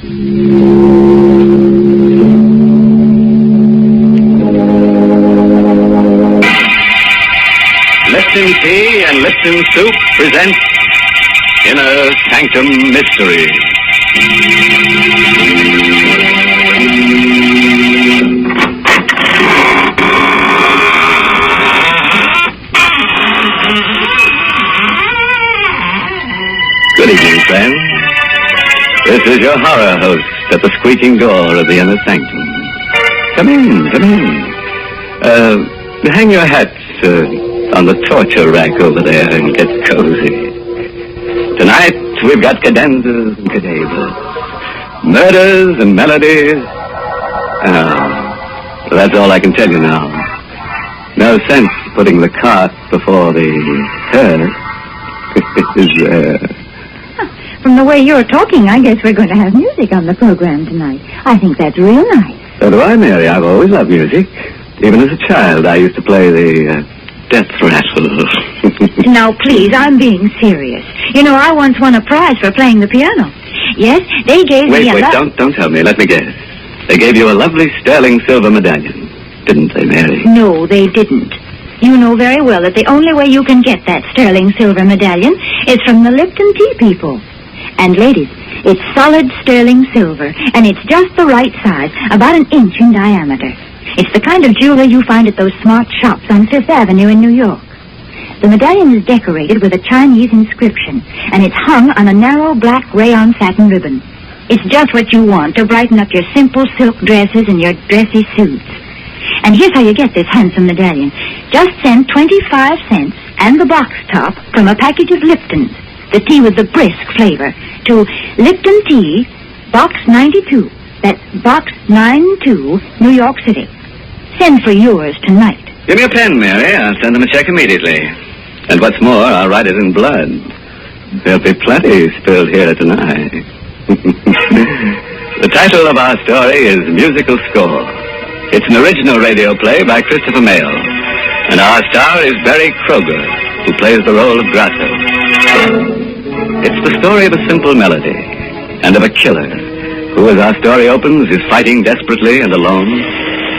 Lipton Tea and Lipton Soup present Inner Sanctum Mystery. Good evening, friends. This is your horror host at the squeaking door of the Inner Sanctum. Come in, come in. Hang your hats on the torture rack over there and get cozy. Tonight, we've got cadenzas and cadavers, murders and melodies. That's all I can tell you now. No sense putting the cart before the hearse. From the way you're talking, I guess we're going to have music on the program tonight. I think that's real nice. So do I, Mary. I've always loved music. Even as a child, I used to play the death rattle. Now, please, I'm being serious. You know, I once won a prize for playing the piano. Yes, they gave me a... Wait, don't tell me. Let me guess. They gave you a lovely sterling silver medallion, didn't they, Mary? No, they didn't. You know very well that the only way you can get that sterling silver medallion is from the Lipton Tea people. And, ladies, it's solid sterling silver, and it's just the right size, about an inch in diameter. It's the kind of jewelry you find at those smart shops on Fifth Avenue in New York. The medallion is decorated with a Chinese inscription, and it's hung on a narrow black rayon satin ribbon. It's just what you want to brighten up your simple silk dresses and your dressy suits. And here's how you get this handsome medallion. Just send 25 cents and the box top from a package of Lipton's, the tea with the brisk flavor, to Lipton Tea, Box 92. That's Box 92, New York City. Send for yours tonight. Give me a pen, Mary. I'll send them a check immediately. And what's more, I'll write it in blood. There'll be plenty spilled here tonight. The title of our story is Musical Score. It's an original radio play by Christopher Mayle. And our star is Barry Kroger, who plays the role of Grasso. It's the story of a simple melody and of a killer who, as our story opens, is fighting desperately and alone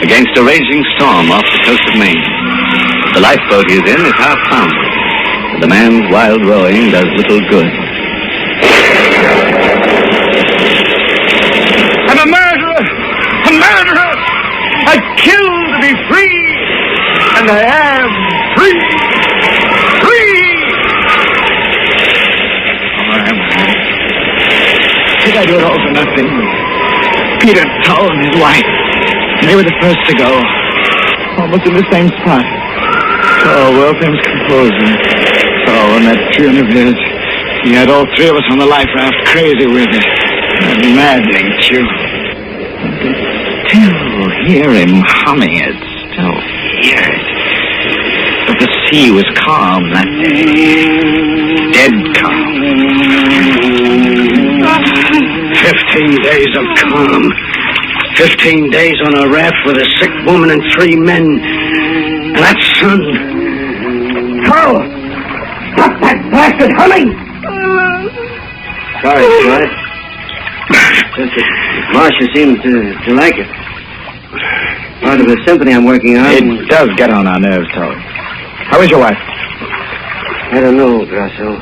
against a raging storm off the coast of Maine. The lifeboat he is in is half foundered, and the man's wild rowing does little good. I'm a murderer! A murderer! I killed to be free! And I am free! Free! Oh, I am free. Did I do it all for nothing? Peter Tull and his wife. They were the first to go. Almost in the same spot. Oh, world-famous composer. Oh, and that tune of his. He had all three of us on the life raft crazy with it. That maddening tune. I can still hear him humming it. Still hear it. But the sea was calm that day. Dead calm. 15 days of calm. 15 days on a raft with a sick woman and 3 men. And that sun. Carl! Stop that blasted humming! Sorry, Troy. Marcia seems to like it. Part of the symphony I'm working on. It does get on our nerves, Todd. How is your wife? I don't know, Grasso.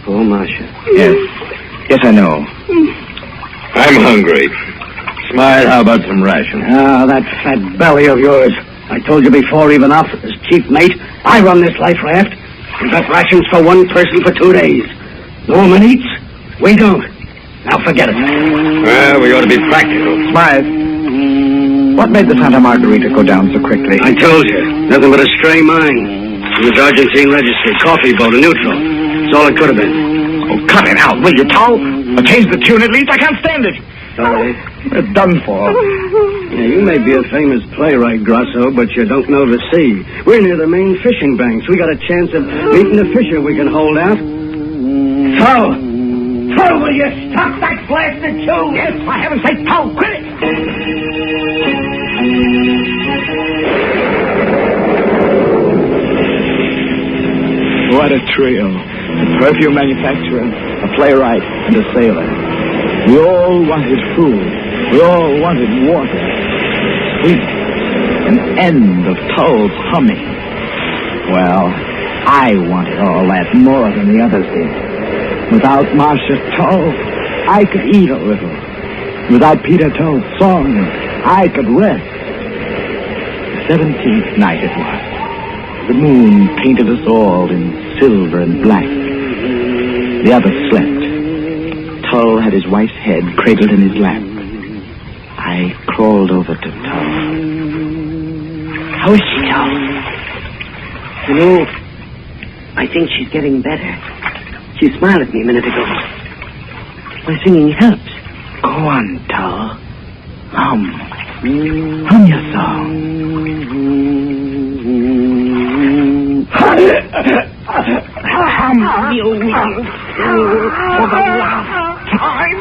Poor Marcia. Yes. Yes, I know. I'm hungry. Smile, how about some rations? Ah, that fat belly of yours. I told you before, even off as chief mate, I run this life raft. We've got rations for one person for 2 days. No woman eats, we don't. Now forget it. Well, we ought to be practical. Smile. What made the Santa Margarita go down so quickly? I told you, nothing but a stray mine. It was Argentine registry, coffee boat, a neutral. That's all it could have been. Oh, cut it out, will you, Tull? Or change the tune at least. I can't stand it. Sorry. We're done for. Yeah, you may be a famous playwright, Grasso, but you don't know the sea. We're near the main fishing banks. We got a chance of meeting a fisher we can hold out. Tull! Tull, will you stop that blasted tune? Yes, for heaven's sake, Tull, quit it! What a trio. A perfume manufacturer, a playwright, and a sailor. We all wanted food. We all wanted water. Sleep. An end of Tull's humming. Well, I wanted all that more than the others did. Without Marcia Tull, I could eat a little. Without Peter Tull's song, I could rest. The 17th night it was. The moon painted us all in silver and black. The others slept. Tull had his wife's head cradled in his lap. I crawled over to Tull. How is she, Tull? You know, I think she's getting better. She smiled at me a minute ago. My singing helps. Go on, Tull. Hum your song. Hum you will for the last time.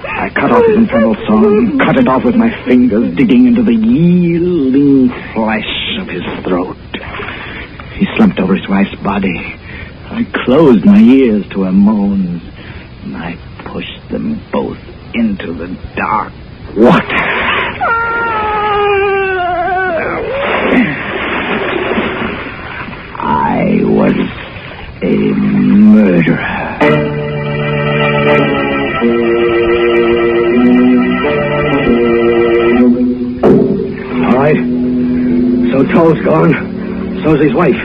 I cut off his infernal song, cut it off with my fingers, digging into the yielding flesh of his throat. He slumped over his wife's body. I closed my ears to her moans, and I pushed them both into the dark water. I was a murderer. All right. So Tull's gone. So's his wife.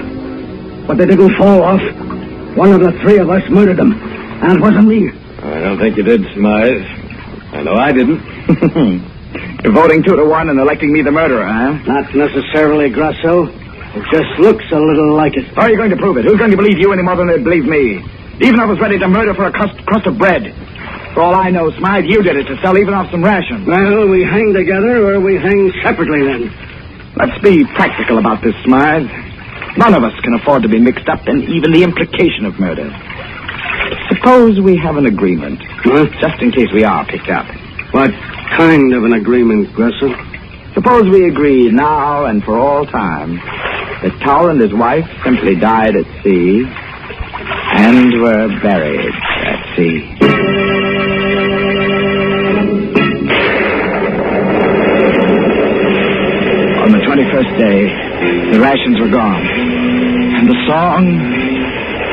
But they didn't fall off. One of the three of us murdered them. And it wasn't me. I don't think you did, Smythe. I know I didn't. You're voting 2-1 and electing me the murderer, huh? Not necessarily, Grasso. It just looks a little like it. How are you going to prove it? Who's going to believe you any more than they believe me? Even if I was ready to murder for a crust of bread. For all I know, Smythe, you did it to sell even off some rations. Well, we hang together or we hang separately then. Let's be practical about this, Smythe. None of us can afford to be mixed up in even the implication of murder. Suppose we have an agreement, just in case we are picked up. What kind of an agreement, Grasso? Suppose we agree now and for all time that Tull and his wife simply died at sea and were buried at sea. On the 21st day, the rations were gone. And the song,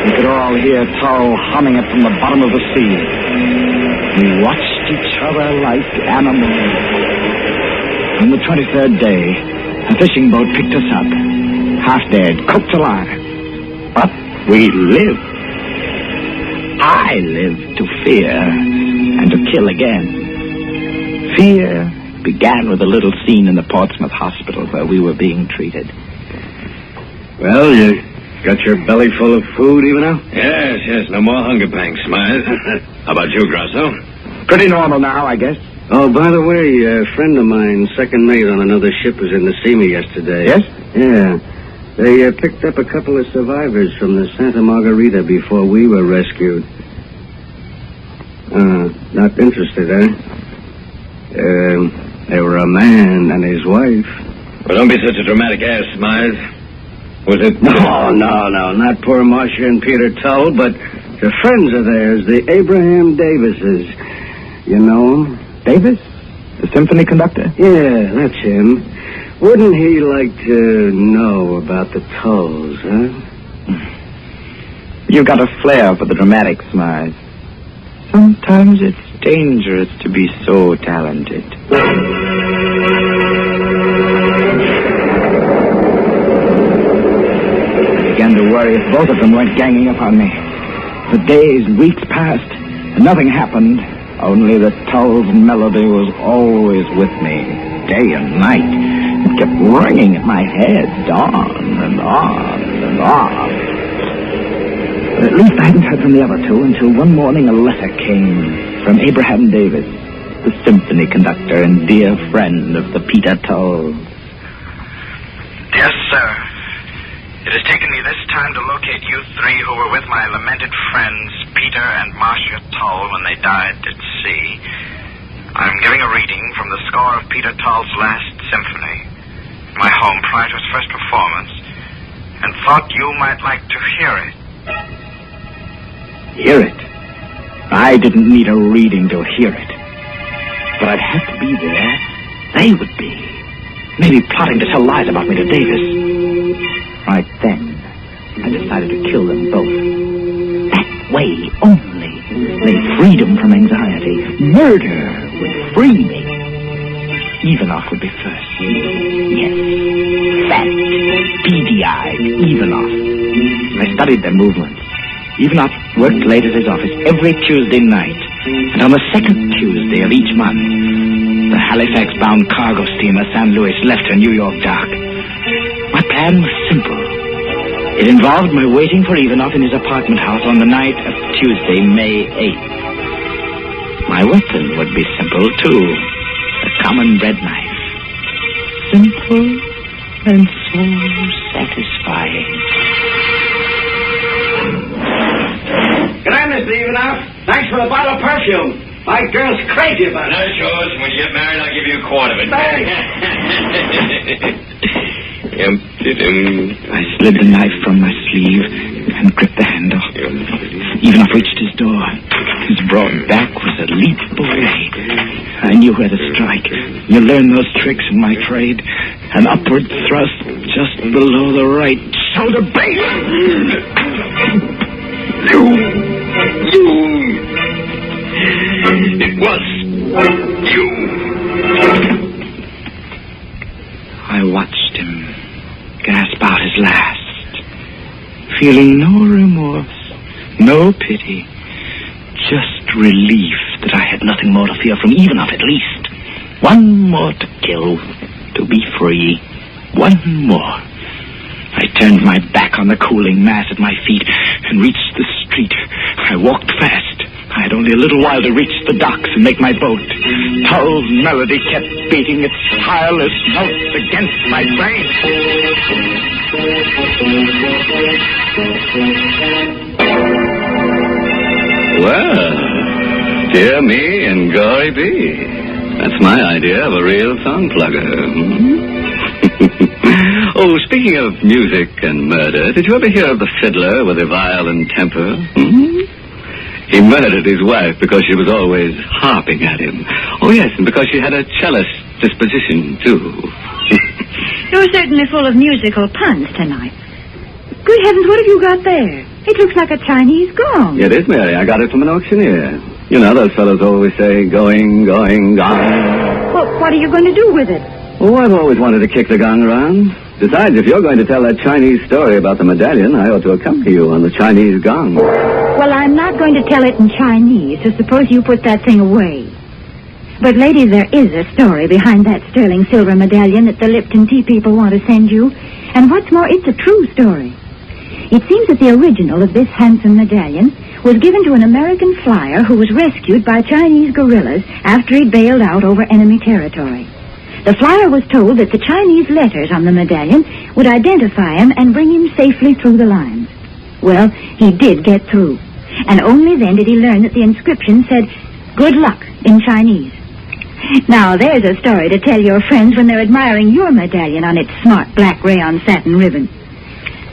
we could all hear Tull humming it from the bottom of the sea. We watched each other like animals. On the 23rd day, a fishing boat picked us up, half dead, cooked alive. But we lived. I lived to fear and to kill again. Fear began with a little scene in the Portsmouth hospital where we were being treated. Well, you got your belly full of food even now? Yes, no more hunger pangs, Smythe. How about you, Grasso? Pretty normal now, I guess. Oh, by the way, a friend of mine, second mate on another ship, was in to see me yesterday. Yes? Yeah. They picked up a couple of survivors from the Santa Margarita before we were rescued. Not interested, eh? They were a man and his wife. Well, don't be such a dramatic ass, Smythe. Was it... No, not poor Marcia and Peter Tull, but the friends of theirs, the Abraham Davises. You know him? Davis? The symphony conductor? Yeah, that's him. Wouldn't he like to know about the Tulls, huh? You've got a flair for the dramatic, Smythe. Sometimes it's dangerous to be so talented. I began to worry if both of them weren't ganging up on me. The days and weeks passed, and nothing happened. Only the Tull's melody was always with me, day and night. It kept ringing in my head, on and on and on. But at least I hadn't heard from the other two until one morning a letter came from Abraham Davis, the symphony conductor and dear friend of the Peter Tulls. Dear sir, it has taken me this time to locate you three who were with my lamented friends, Peter and Marcia Tull, when they died at sea. I'm giving a reading from the score of Peter Tull's last symphony, my home prior to his first performance, and thought you might like to hear it. Hear it. I didn't need a reading to hear it. But I'd have to be there. They would be. Maybe plotting to tell lies about me to Davis. Right then, I decided to kill them both. That way only lay freedom from anxiety. Murder would free me. Ivanov would be first. Yes, fat, beady-eyed Ivanov. I studied their movements. Ivanov worked late at his office every Tuesday night. And on the second Tuesday of each month, the Halifax-bound cargo steamer San Luis left her New York dock. My plan was simple. It involved my waiting for Ivanov in his apartment house on the night of Tuesday, May 8th. My weapon would be simple, too. A common bread knife. Simple and so satisfying. G'day, Mr. Ivanov. Thanks for the bottle of perfume. My girl's crazy about it. That's yours. When you get married, I'll give you a quart of it. Thanks. I slid the knife from my sleeve and gripped the handle. Ivanov reached his door. His broad back was a leap away. I knew where to strike. You learn those tricks in my trade. An upward thrust just below the right shoulder blade. It was you. I watched him gasp out his last, feeling no remorse, no pity, just relief that I had nothing more to fear from Ivanov at least. One more to kill, to be free. One more. I turned my back on the cooling mass at my feet and reached the street. I walked fast. I had only a little while to reach the docks and make my boat. Tull's melody kept beating its tireless notes against my brain. Well, dear me and glory be. That's my idea of a real song plugger. Oh, speaking of music and murder, did you ever hear of the fiddler with a violent temper? He murdered his wife because she was always harping at him. Oh, yes, and because she had a cellist disposition, too. You're certainly full of musical puns tonight. Good heavens, what have you got there? It looks like a Chinese gong. It is, Mary. I got it from an auctioneer. You know, those fellows always say, going, going, gong. Well, what are you going to do with it? Oh, I've always wanted to kick the gong around. Besides, if you're going to tell that Chinese story about the medallion, I ought to accompany you on the Chinese gong. Well, I'm not going to tell it in Chinese, so suppose you put that thing away. But, ladies, there is a story behind that sterling silver medallion that the Lipton tea people want to send you. And what's more, it's a true story. It seems that the original of this handsome medallion was given to an American flyer who was rescued by Chinese guerrillas after he bailed out over enemy territory. The flyer was told that the Chinese letters on the medallion would identify him and bring him safely through the lines. Well, he did get through. And only then did he learn that the inscription said, "Good luck," in Chinese. Now, there's a story to tell your friends when they're admiring your medallion on its smart black rayon satin ribbon.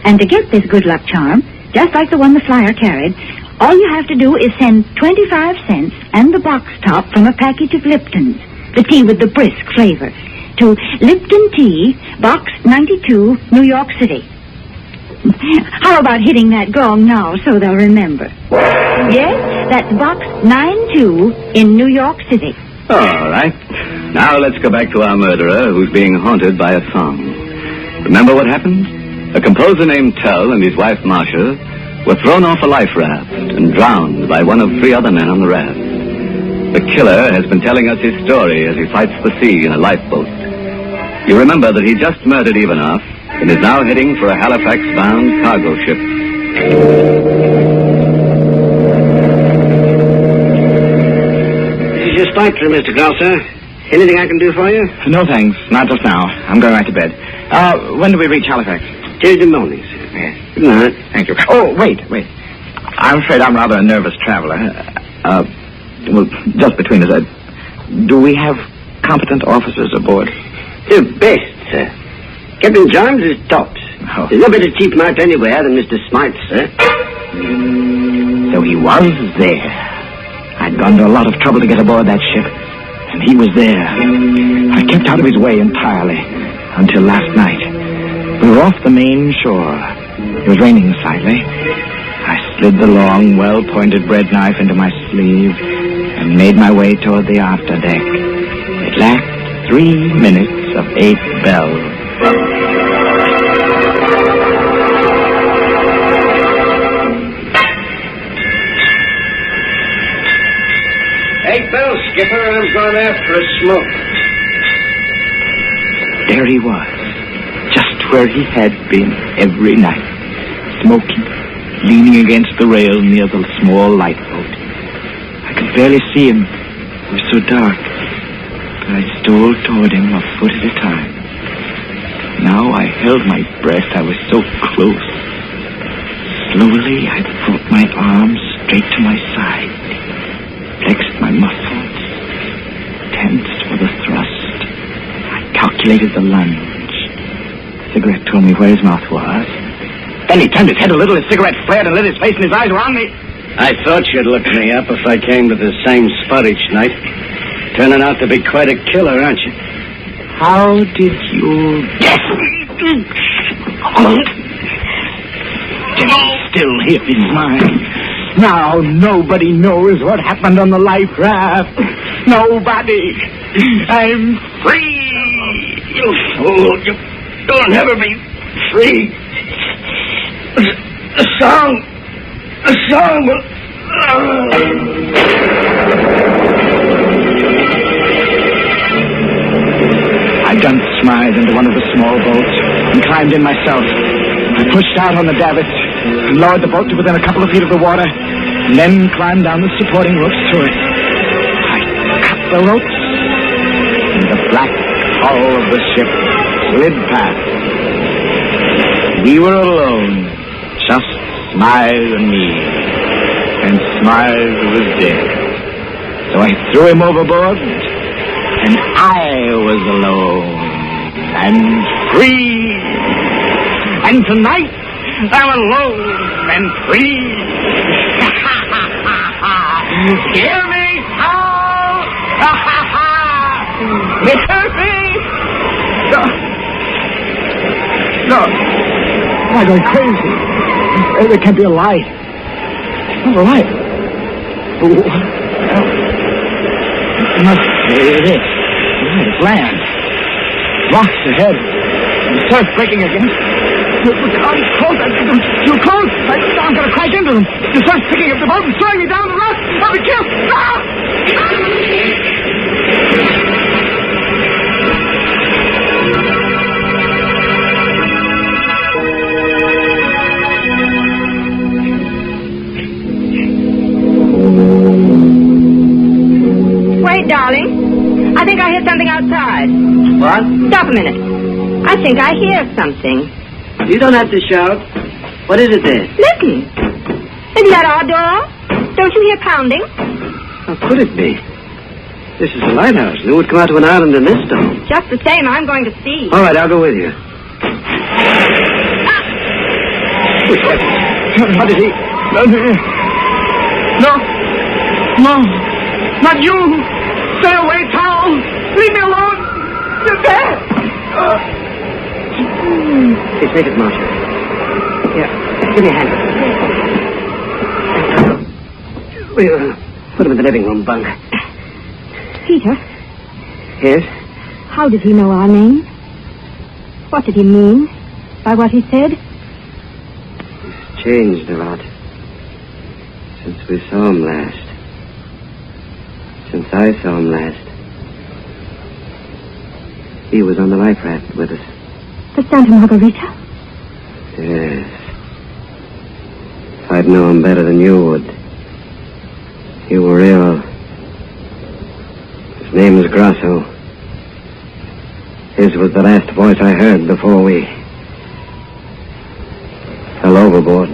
And to get this good luck charm, just like the one the flyer carried, all you have to do is send 25 cents and the box top from a package of Lipton's, the tea with the brisk flavor, to Lipton Tea, Box 92, New York City. How about hitting that gong now so they'll remember? Yes, that's Box 92 in New York City. All right. Now let's go back to our murderer who's being haunted by a song. Remember what happened? A composer named Tull and his wife Marcia were thrown off a life raft and drowned by one of 3 other men on the raft. The killer has been telling us his story as he fights the sea in a lifeboat. You remember that he just murdered Ivanov and is now heading for a Halifax-bound cargo ship. This is your spectre, Mr. Grosser. Anything I can do for you? No, thanks. Not just now. I'm going right to bed. When do we reach Halifax? Tuesday morning, sir. Yes. Good night. Thank you. Oh, wait. I'm afraid I'm rather a nervous traveler. Well, just between us, do we have competent officers aboard? The best, sir. Captain Johns is tops. Oh. There's no better chief mate anywhere than Mr. Smite, sir. So he was there. I'd gone to a lot of trouble to get aboard that ship, and he was there. I kept out of his way entirely until last night. We were off the main shore. It was raining slightly. I slid the long, well-pointed bread knife into my sleeve and made my way toward the afterdeck. It lacked 3 minutes of 8 bells. 8 bells, Skipper. I'm going after a smoke. There he was, just where he had been every night, smoking, leaning against the rail near the small lifeboat. I could barely see him. It was so dark. But I stole toward him a foot at a time. Now I held my breath. I was so close. Slowly, I brought my arms straight to my side, flexed my muscles, tensed for the thrust. I calculated the lunge. The cigarette told me where his mouth was. Then he turned his head a little, his cigarette flared and lit his face, and his eyes were on me. I thought you'd look me up if I came to the same spot each night. Turning out to be quite a killer, aren't you? How did you guess? Did he still hear his mind? Now nobody knows what happened on the life raft. Nobody. I'm free. You fool. You'll never be free. A song will... I dumped Smythe into one of the small boats and climbed in myself. I pushed out on the davits and lowered the boat to within a couple of feet of the water, and then climbed down the supporting ropes to it. I cut the ropes, and the black hull of the ship slid past. We were alone, just Smythe and me, and Smythe was dead. So I threw him overboard, and I was alone and free. And tonight, I'm alone and free. Hear me howl! Hear me! No. Am I going crazy? There can't be a light. Not a light. It must be this. It's land. Rocks ahead. The surf breaking against. I'm close. Too close. I'm going to crash into them. The surf's picking up the boat and throwing me down the rock. I'll be killed. Wait, darling. I think I hear something outside. What? Stop a minute. I think I hear something. You don't have to shout. What is it there? Listen. Isn't that our door? Don't you hear pounding? How could it be? This is a lighthouse. Who would come out to an island in this storm? Just the same, I'm going to see. All right, I'll go with you. What is he? No. Not you. Stay away, Tal. Leave me alone. You're dead. Hey, take it, Marshal. Here, give me a hand. We'll put him in the living room bunk. Peter, Yes? how did he know our names? What did he mean by what he said? He's changed a lot since we saw him last. Since I saw him last. He was on the life raft with us. The Santa Margarita? Yes. If I'd known him better than you would. You were ill. His name was Grasso. His was the last voice I heard before we fell overboard.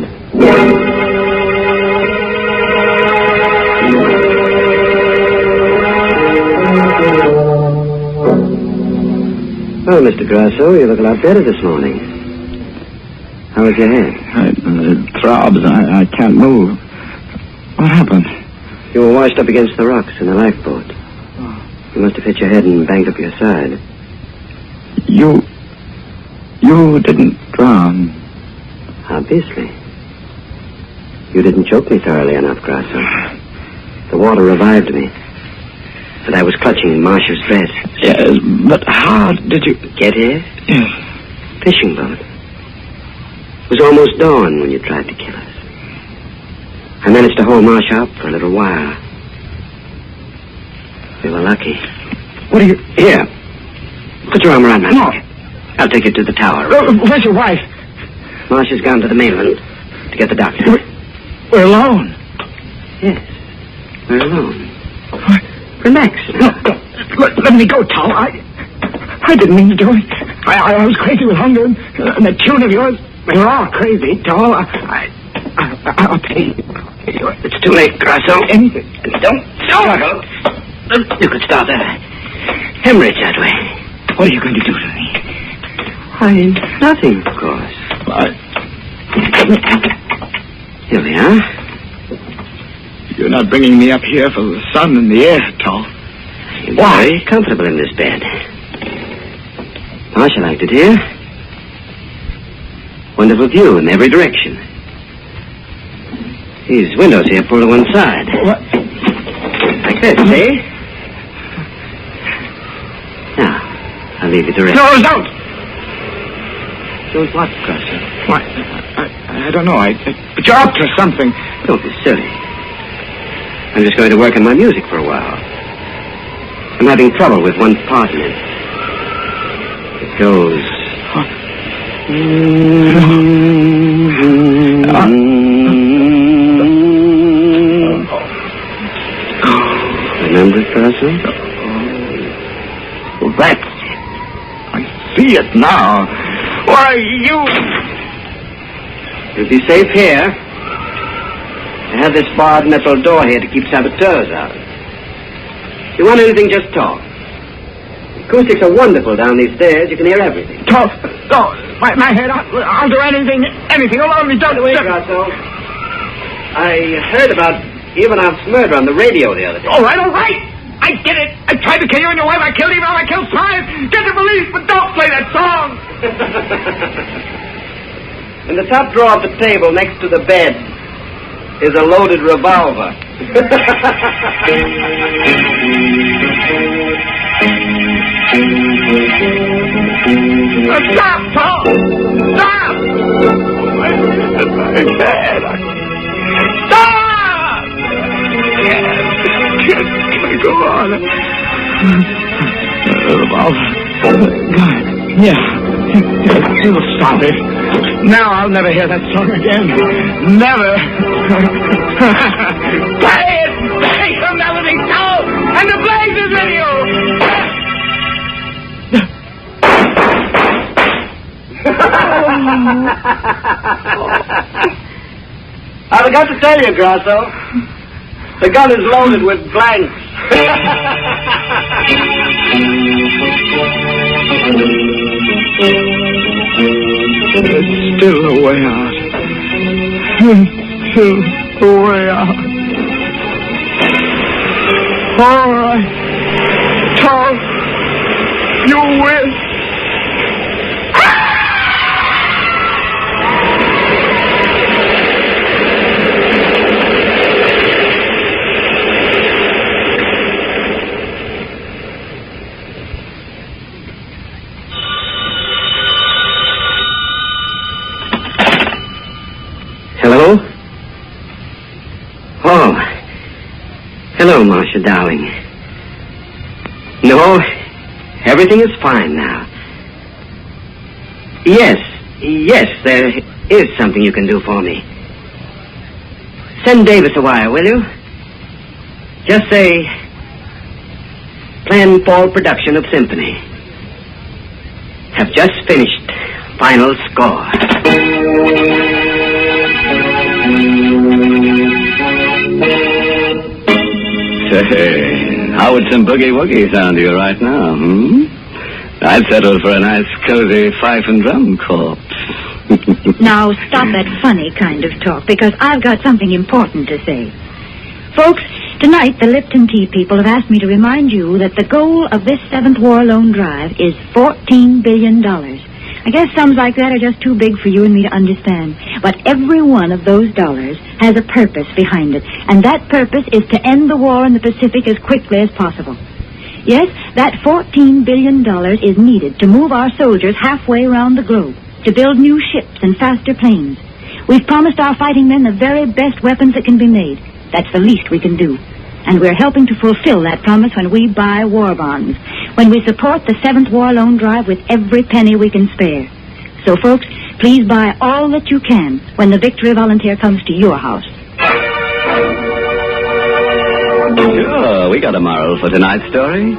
Oh, Mr. Grasso, you look a lot better this morning. How is your head? It throbs. I can't move. What happened? You were washed up against the rocks in the lifeboat. You must have hit your head and banged up your side. You didn't drown. Obviously. You didn't choke me thoroughly enough, Grasso. The water revived me. But I was clutching Marcia's dress. Yes, but how did you... Get here? Yes. Fishing boat. It was almost dawn when you tried to kill us. I managed to hold Marcia up for a little while. We were lucky. What are you... Here. Put your arm around my No. neck. I'll take you to the tower. Where's your wife? Marcia's gone to the mainland to get the doctor. We're alone. Yes. We're alone. Relax. No, let me go, Tom. I didn't mean to do it. I was crazy with hunger, and the tune of yours. We were all crazy, Tom. I'll pay you. It's too late, Grasso. Anything. Don't struggle. You could start a hemorrhage that way. What are you going to do to me? Why, nothing, of course. Here we are. You're not bringing me up here for the sun and the air, Tom. You're Why? very comfortable in this bed. Marcia liked it here. Wonderful view in every direction. These windows here pull to one side. What? Like this, see? Now, I'll leave you to rest. No, don't! Don't what, Grasso? Why, I don't know. But you're up to something. Don't be silly. I'm just going to work on my music for a while. I'm having trouble with one part in it. It goes... Remember it, Grasso? Well, that's it. I see it now. Why, You'll be safe here. I have this barred metal door here to keep saboteurs out. If you want anything, just talk. Acoustics are wonderful down these stairs. You can hear everything. Talk. Go. My head. I'll do anything. Anything. Only don't Wait, Grasso. I heard about Ivanov's murder on the radio the other day. All right. I did it. I tried to kill you and your wife. I killed Ivanov. I killed Smythe. Get the police, but don't play that song. In the top drawer of the table next to the bed is a loaded revolver. Stop, Paul! Stop! My head. Stop! Can I go on? Revolver. God. Yeah. It'll stop it. Now I'll never hear that song again. Never. Play it! Play the melody now! And the blaze is in you! I forgot to tell you, Grasso. The gun is loaded with blanks. There's still a way out. There's still a way out. All right. Tom, you win. Hello? Oh. Hello, Marcia, darling. No, everything is fine now. Yes, there is something you can do for me. Send Davis a wire, will you? Just say, planned fall production of symphony. Have just finished final score. Say, how would some boogie-woogie sound to you right now, I'd settle for a nice, cozy fife and drum corpse. Now, stop that funny kind of talk, because I've got something important to say. Folks, tonight the Lipton Tea people have asked me to remind you that the goal of this 7th War Loan Drive is $14 billion. I guess sums like that are just too big for you and me to understand. But every one of those dollars has a purpose behind it, and that purpose is to end the war in the Pacific as quickly as possible. Yes, that $14 billion is needed to move our soldiers halfway around the globe, to build new ships and faster planes. We've promised our fighting men the very best weapons that can be made. That's the least we can do. And we're helping to fulfill that promise when we buy war bonds, when we support the 7th War Loan Drive with every penny we can spare. So, folks, please buy all that you can when the Victory Volunteer comes to your house. Sure, we got a moral for tonight's story.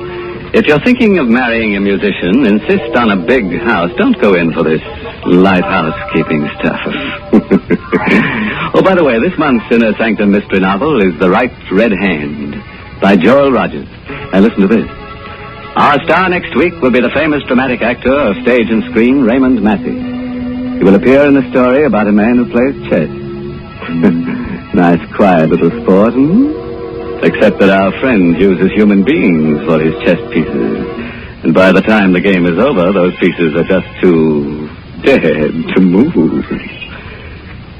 If you're thinking of marrying a musician, insist on a big house. Don't go in for this light housekeeping stuff. Oh, by the way, this month's Inner Sanctum mystery novel is The Right Red Hand by Joel Rogers. And listen to this. Our star next week will be the famous dramatic actor of stage and screen, Raymond Massey. He will appear in a story about a man who plays chess. Nice, quiet little sport, Except that our friend uses human beings for his chess pieces. And by the time the game is over, those pieces are just too dead to move.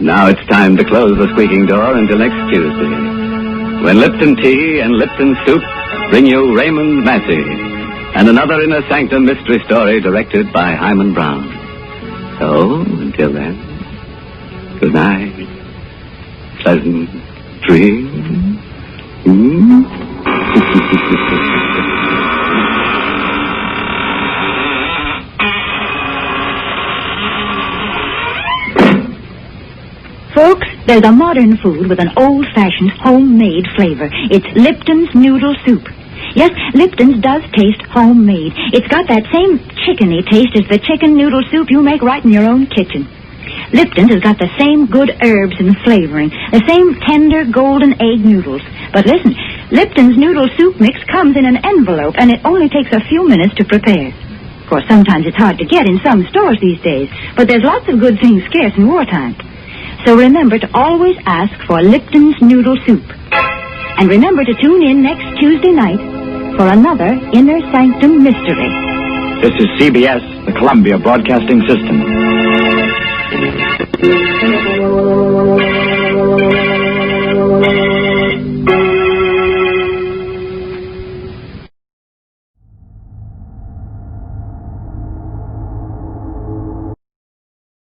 Now it's time to close the squeaking door until next Tuesday, when Lipton Tea and Lipton Soup bring you Raymond Massey and another Inner Sanctum mystery story directed by Hyman Brown. So, until then, good night. Pleasant dreams. Folks, there's a modern food with an old-fashioned homemade flavor. It's Lipton's Noodle Soup. Yes, Lipton's does taste homemade. It's got that same chickeny taste as the chicken noodle soup you make right in your own kitchen. Lipton's has got the same good herbs and flavoring, the same tender golden egg noodles. But listen, Lipton's noodle soup mix comes in an envelope, and it only takes a few minutes to prepare. Of course, sometimes it's hard to get in some stores these days, but there's lots of good things scarce in wartime. So remember to always ask for Lipton's Noodle Soup. And remember to tune in next Tuesday night for another Inner Sanctum Mystery. This is CBS, the Columbia Broadcasting System.